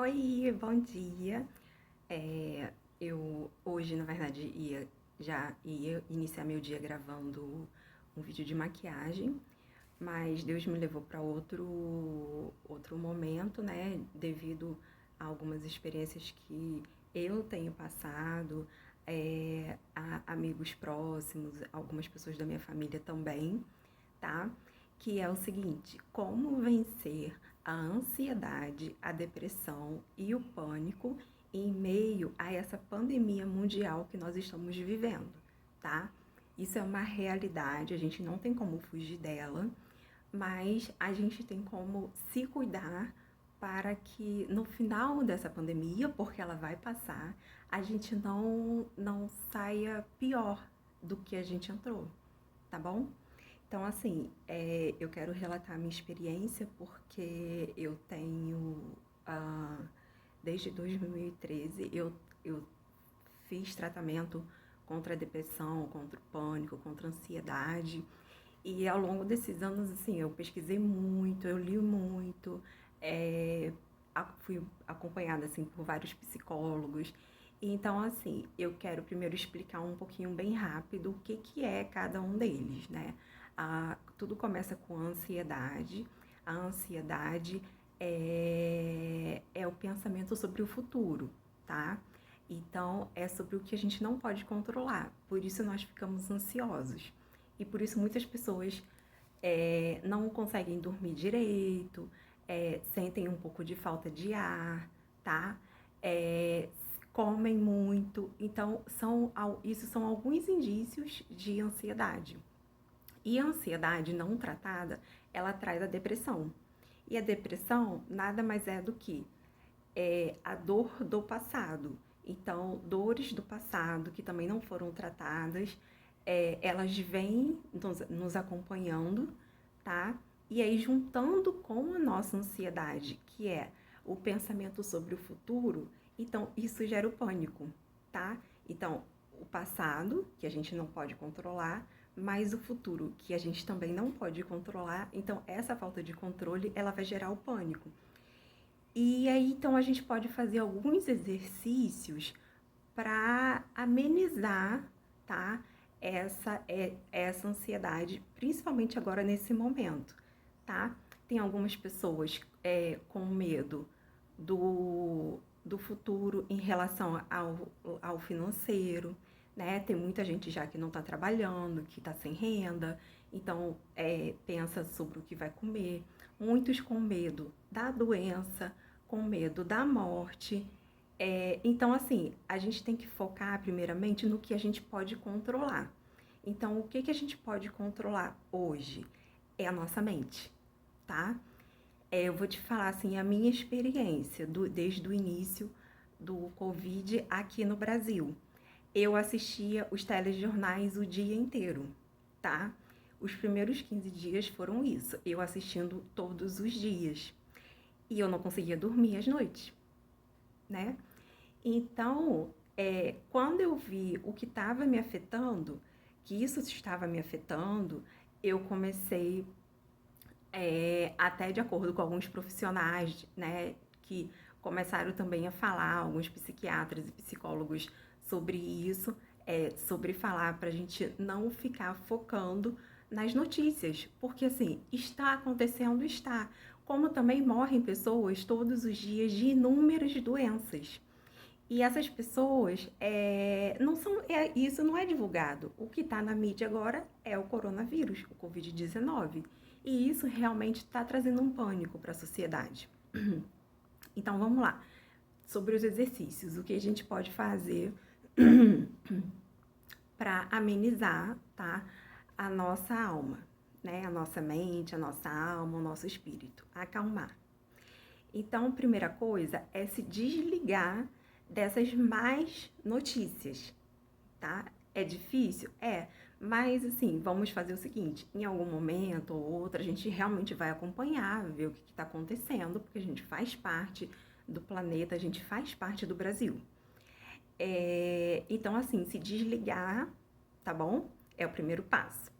Oi, bom dia. Eu hoje, na verdade, já ia iniciar meu dia gravando um vídeo de maquiagem, mas Deus me levou para outro momento, né? Devido a algumas experiências que eu tenho passado, a amigos próximos, algumas pessoas da minha família também, tá? Que é o seguinte: como vencer a ansiedade, a depressão e o pânico em meio a essa pandemia mundial que nós estamos vivendo, tá? Isso é uma realidade, a gente não tem como fugir dela, mas a gente tem como se cuidar para que no final dessa pandemia, porque ela vai passar, a gente não saia pior do que a gente entrou, tá bom? Então, assim, eu quero relatar a minha experiência porque eu tenho, ah, desde 2013, eu fiz tratamento contra a depressão, contra o pânico, contra a ansiedade. E ao longo desses anos, assim, eu pesquisei muito, eu li muito, fui acompanhada, assim, por vários psicólogos. Então, assim, eu quero primeiro explicar um pouquinho bem rápido o que é cada um deles, né? Tudo começa com a ansiedade. A ansiedade é o pensamento sobre o futuro, tá? Então, é sobre o que a gente não pode controlar. Por isso nós ficamos ansiosos. E por isso muitas pessoas não conseguem dormir direito, sentem um pouco de falta de ar, tá? É, comem muito. Então, isso são alguns indícios de ansiedade. E a ansiedade não tratada, ela traz a depressão. E a depressão nada mais é do que a dor do passado. Então, dores do passado que também não foram tratadas, elas vêm nos acompanhando, tá? E aí, juntando com a nossa ansiedade, que é o pensamento sobre o futuro, então isso gera o pânico, tá? Então, o passado, que a gente não pode controlar, mas o futuro, que a gente também não pode controlar, então essa falta de controle, ela vai gerar o pânico. E aí, então, a gente pode fazer alguns exercícios para amenizar, tá? Essa ansiedade, principalmente agora nesse momento, tá? Tem algumas pessoas com medo do futuro em relação ao financeiro, né? Tem muita gente já que não está trabalhando, que está sem renda, então pensa sobre o que vai comer. Muitos com medo da doença, com medo da morte. Então, assim, a gente tem que focar primeiramente no que a gente pode controlar. Então, o que a gente pode controlar hoje é a nossa mente, tá? Eu vou te falar, assim, a minha experiência desde o início do Covid aqui no Brasil. Eu assistia os telejornais o dia inteiro, tá? Os primeiros 15 dias foram isso, eu assistindo todos os dias. E eu não conseguia dormir às noites, né? Então, quando eu vi o que estava me afetando, que isso estava me afetando, eu comecei, até de acordo com alguns profissionais, né, que começaram também a falar, alguns psiquiatras e psicólogos sobre isso, sobre falar para a gente não ficar focando nas notícias, porque assim, está acontecendo, está. Como também morrem pessoas todos os dias de inúmeras doenças. E essas pessoas não são. Isso não é divulgado. O que está na mídia agora é o coronavírus, o Covid-19. E isso realmente está trazendo um pânico para a sociedade. Então vamos lá. Sobre os exercícios, o que a gente pode fazer para amenizar, tá, a nossa alma, né? A nossa mente, a nossa alma, o nosso espírito. Acalmar. Então, a primeira coisa é se desligar dessas más notícias, tá? É difícil? É, mas assim, vamos fazer o seguinte, em algum momento ou outro, a gente realmente vai acompanhar, ver o que está acontecendo, porque a gente faz parte do planeta, a gente faz parte do Brasil. Então, assim, se desligar, tá bom? É o primeiro passo.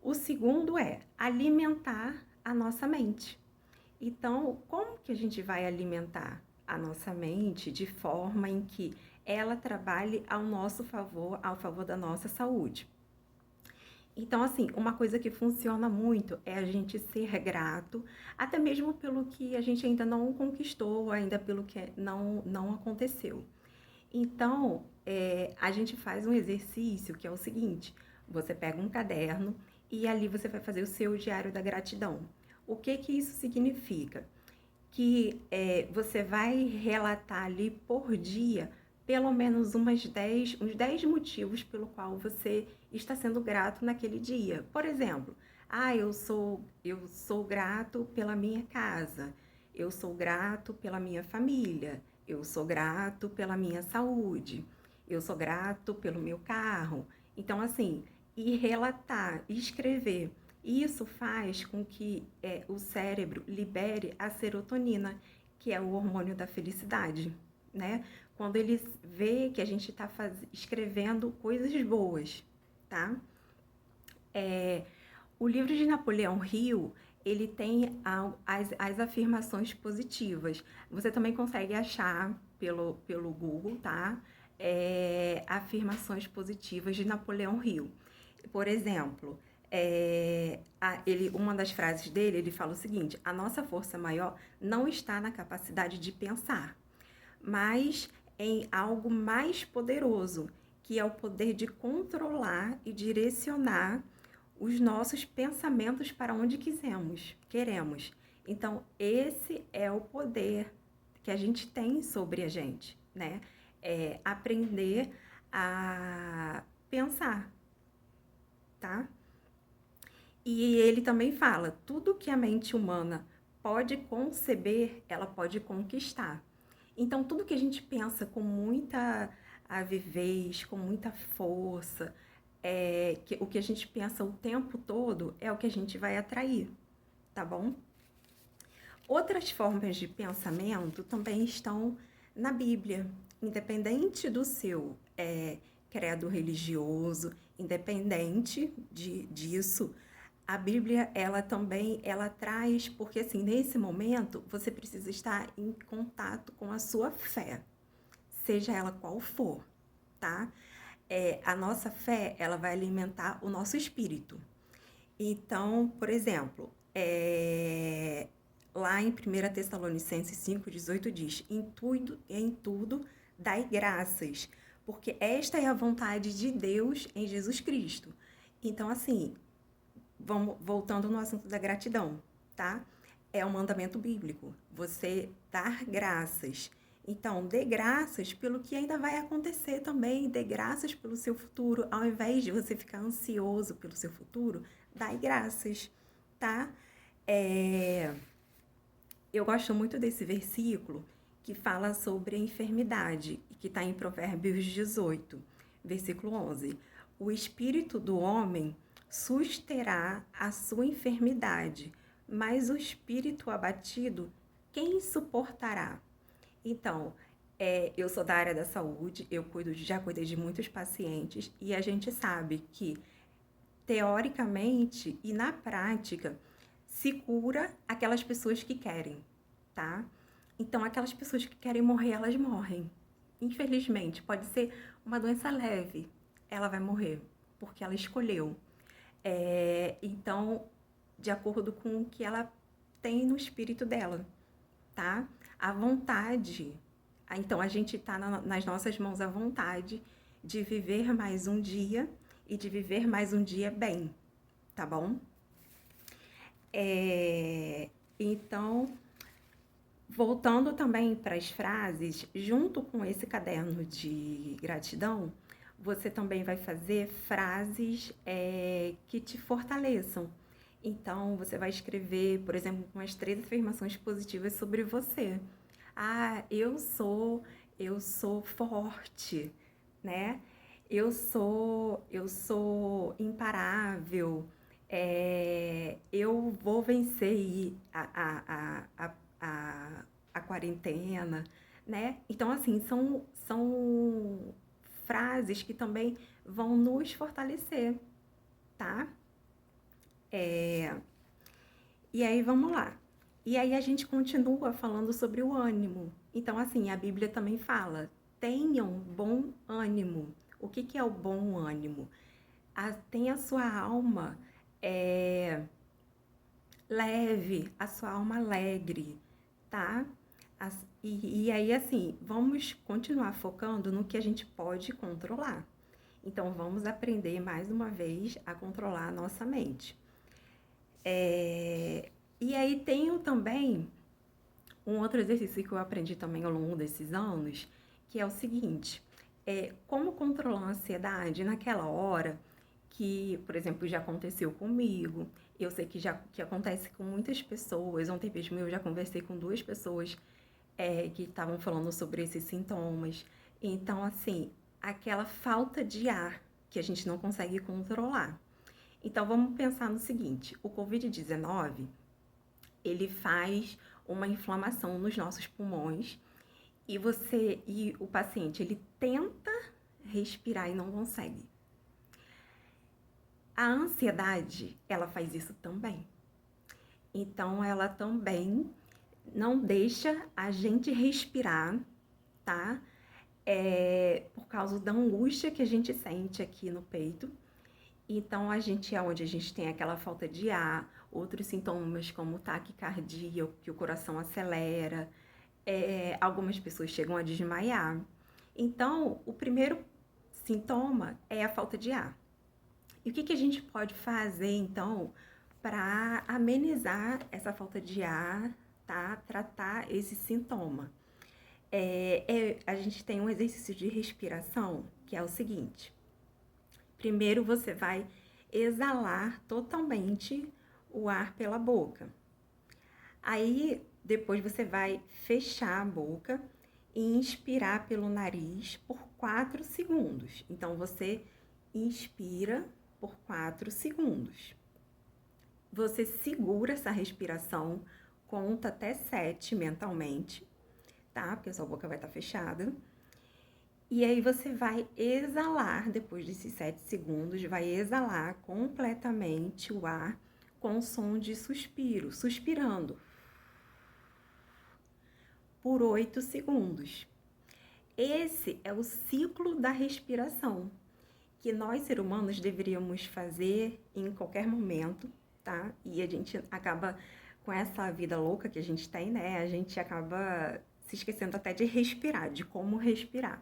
O segundo é alimentar a nossa mente. Então, como que a gente vai alimentar nossa mente de forma em que ela trabalhe ao nosso favor, ao favor da nossa saúde. Então, assim, uma coisa que funciona muito é a gente ser grato, até mesmo pelo que a gente ainda não conquistou, ainda pelo que não aconteceu. Então, a gente faz um exercício que é o seguinte: você pega um caderno e ali você vai fazer o seu diário da gratidão. O que que isso significa? Que você vai relatar ali por dia pelo menos uns 10 motivos pelo qual você está sendo grato naquele dia. Por exemplo, eu sou grato pela minha casa, eu sou grato pela minha família, eu sou grato pela minha saúde, eu sou grato pelo meu carro. Então, assim, e relatar, escrever. Isso faz com que o cérebro libere a serotonina, que é o hormônio da felicidade, né? Quando ele vê que a gente está escrevendo coisas boas, tá? O livro de Napoleão Hill, ele tem as afirmações positivas. Você também consegue achar pelo Google, tá? Afirmações positivas de Napoleão Hill. Por exemplo, uma das frases dele, ele fala o seguinte: a nossa força maior não está na capacidade de pensar, mas em algo mais poderoso, que é o poder de controlar e direcionar os nossos pensamentos para onde queremos. Então, esse é o poder que a gente tem sobre a gente, né? Aprender a pensar, tá? E ele também fala: tudo que a mente humana pode conceber, ela pode conquistar. Então, tudo que a gente pensa com muita avidez, com muita força, o que a gente pensa o tempo todo é o que a gente vai atrair, tá bom? Outras formas de pensamento também estão na Bíblia, independente do seu credo religioso, independente disso. A Bíblia, ela traz, porque assim, nesse momento, você precisa estar em contato com a sua fé, seja ela qual for, tá? A nossa fé, ela vai alimentar o nosso espírito. Então, por exemplo, lá em 1 Tessalonicenses 5,18 diz: em tudo dai graças, porque esta é a vontade de Deus em Jesus Cristo. Então, assim, voltando no assunto da gratidão, tá? É um mandamento bíblico, você dar graças. Então, dê graças pelo que ainda vai acontecer também, dê graças pelo seu futuro. Ao invés de você ficar ansioso pelo seu futuro, dai graças, tá? Eu gosto muito desse versículo que fala sobre a enfermidade, que está em Provérbios 18, versículo 11. O espírito do homem susterá a sua enfermidade, mas o espírito abatido, quem suportará? Então, eu sou da área da saúde, já cuidei de muitos pacientes e a gente sabe que, teoricamente e na prática, se cura aquelas pessoas que querem, tá? Então, aquelas pessoas que querem morrer, elas morrem. Infelizmente, pode ser uma doença leve, ela vai morrer, porque ela escolheu. Então, de acordo com o que ela tem no espírito dela, tá? A vontade. Então, a gente está nas nossas mãos a vontade de viver mais um dia e de viver mais um dia bem, tá bom? Então, voltando também para as frases, junto com esse caderno de gratidão, você também vai fazer frases que te fortaleçam. Então, você vai escrever, por exemplo, umas 3 afirmações positivas sobre você. Eu sou forte, né? Eu sou imparável. Eu vou vencer a quarentena, né? Então, assim, são frases que também vão nos fortalecer, tá? E aí, vamos lá. E aí a gente continua falando sobre o ânimo. Então, assim, a Bíblia também fala: tenham bom ânimo. O que que é o bom ânimo? Tenha a sua alma leve, a sua alma alegre, tá? E aí, assim, vamos continuar focando no que a gente pode controlar. Então, vamos aprender mais uma vez a controlar a nossa mente. E aí, tenho também um outro exercício que eu aprendi também ao longo desses anos, que é o seguinte: como controlar a ansiedade naquela hora que, por exemplo, já aconteceu comigo, eu sei que acontece com muitas pessoas. Ontem mesmo eu já conversei com 2 pessoas que estavam falando sobre esses sintomas. Então, assim, aquela falta de ar que a gente não consegue controlar. Então, vamos pensar no seguinte: o Covid-19, ele faz uma inflamação nos nossos pulmões e o paciente, ele tenta respirar e não consegue. A ansiedade, ela faz isso também. Então, ela também não deixa a gente respirar, tá? Por causa da angústia que a gente sente aqui no peito. Então, a gente é onde a gente tem aquela falta de ar, outros sintomas como taquicardia, que o coração acelera, algumas pessoas chegam a desmaiar. Então, o primeiro sintoma é a falta de ar. E o que a gente pode fazer, então, para amenizar essa falta de ar, tá? Tratar esse sintoma? A gente tem um exercício de respiração, que é o seguinte: primeiro você vai exalar totalmente o ar pela boca. Aí, depois você vai fechar a boca e inspirar pelo nariz por 4 segundos. Então, você inspira por 4 segundos. Você segura essa respiração, conta até 7 mentalmente, tá? Porque a sua boca vai estar fechada. E aí você vai exalar, depois desses 7 segundos, vai exalar completamente o ar com som de suspiro, suspirando por 8 segundos. Esse é o ciclo da respiração que nós, seres humanos, deveríamos fazer em qualquer momento, tá? E a gente acaba, com essa vida louca que a gente tem, né? A gente acaba se esquecendo até de respirar, de como respirar.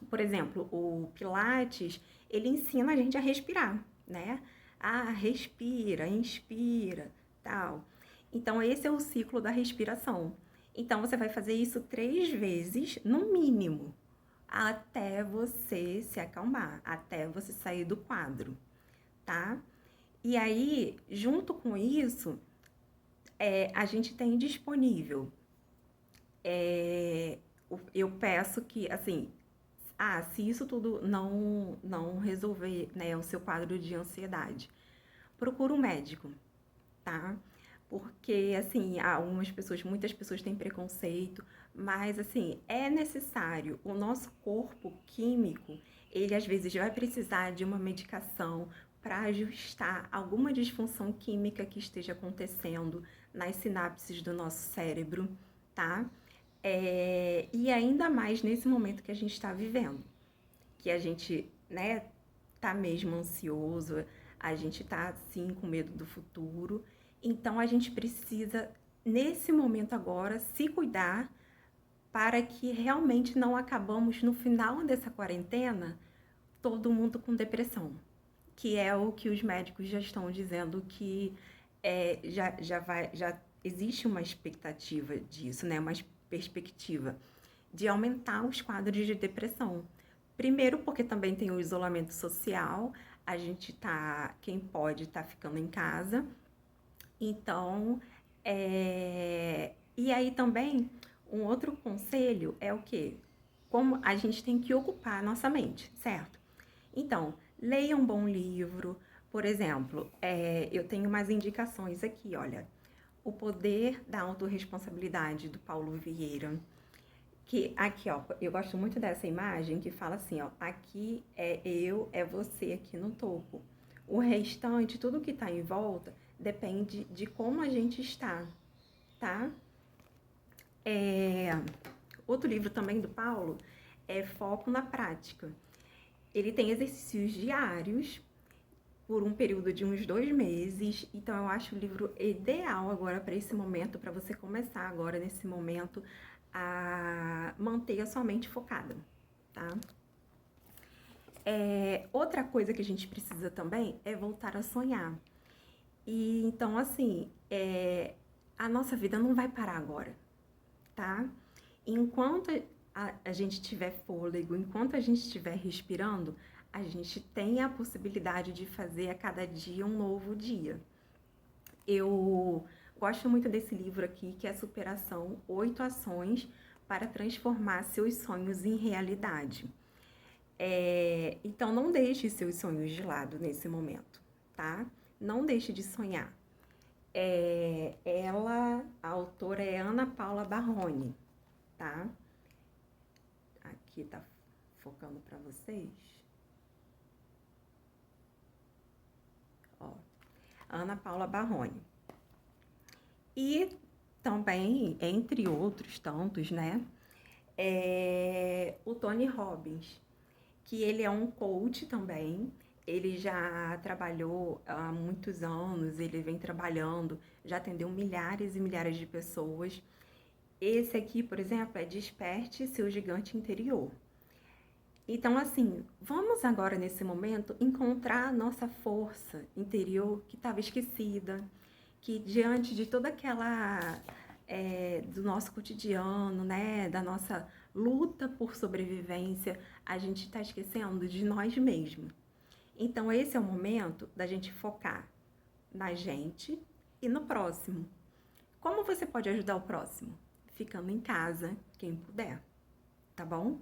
Por exemplo, o Pilates, ele ensina a gente a respirar, né? Respira, inspira, tal. Então, esse é o ciclo da respiração. Então, você vai fazer isso 3 vezes, no mínimo, até você se acalmar, até você sair do quadro, tá? E aí, junto com isso, a gente tem disponível. Eu peço que, assim, se isso tudo não resolver, né, o seu quadro de ansiedade, procura um médico, tá? Porque, assim, muitas pessoas têm preconceito, mas, assim, é necessário. O nosso corpo químico, ele às vezes vai precisar de uma medicação para ajustar alguma disfunção química que esteja acontecendo nas sinapses do nosso cérebro, tá? E ainda mais nesse momento que a gente está vivendo, que a gente, né, tá mesmo ansioso, a gente tá, assim, com medo do futuro. Então, a gente precisa, nesse momento agora, se cuidar para que realmente não acabamos, no final dessa quarentena, todo mundo com depressão, que é o que os médicos já estão dizendo que já existe uma expectativa disso, né? Uma perspectiva de aumentar os quadros de depressão. Primeiro, porque também tem o isolamento social, quem pode tá ficando em casa. Então, e aí também, um outro conselho é o quê? Como a gente tem que ocupar a nossa mente, certo? Então, leia um bom livro. Por exemplo, eu tenho umas indicações aqui, olha. O Poder da Autorresponsabilidade, do Paulo Vieira. Que aqui, ó, eu gosto muito dessa imagem que fala assim, ó, aqui é eu, é você aqui no topo. O restante, tudo que tá em volta, depende de como a gente está, tá? Outro livro também do Paulo é Foco na Prática. Ele tem exercícios diários por um período de uns 2 meses, então eu acho o livro ideal agora para esse momento, para você começar agora nesse momento a manter a sua mente focada, tá? Outra coisa que a gente precisa também é voltar a sonhar. E então, assim, a nossa vida não vai parar agora, tá? Enquanto a gente tiver fôlego, enquanto a gente estiver respirando, a gente tem a possibilidade de fazer a cada dia um novo dia. Eu gosto muito desse livro aqui, que é Superação: 8 ações para transformar seus sonhos em realidade. Então, não deixe seus sonhos de lado nesse momento, tá? Não deixe de sonhar. A autora é Ana Paula Barroni, tá? Aqui tá focando para vocês. Ó, Ana Paula Barroni. E também, entre outros tantos, né? O Tony Robbins, que ele é um coach também. Ele já trabalhou há muitos anos, ele vem trabalhando, já atendeu milhares e milhares de pessoas. Esse aqui, por exemplo, é Desperte Seu Gigante Interior. Então, assim, vamos agora, nesse momento, encontrar a nossa força interior que estava esquecida, que diante de toda aquela... do nosso cotidiano, né, da nossa luta por sobrevivência, a gente está esquecendo de nós mesmos. Então, esse é o momento da gente focar na gente e no próximo. Como você pode ajudar o próximo? Ficando em casa, quem puder, tá bom?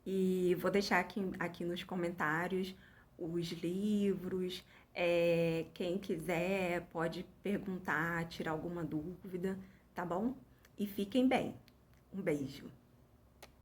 E vou deixar aqui nos comentários os livros. Quem quiser pode perguntar, tirar alguma dúvida, tá bom? E fiquem bem. Um beijo.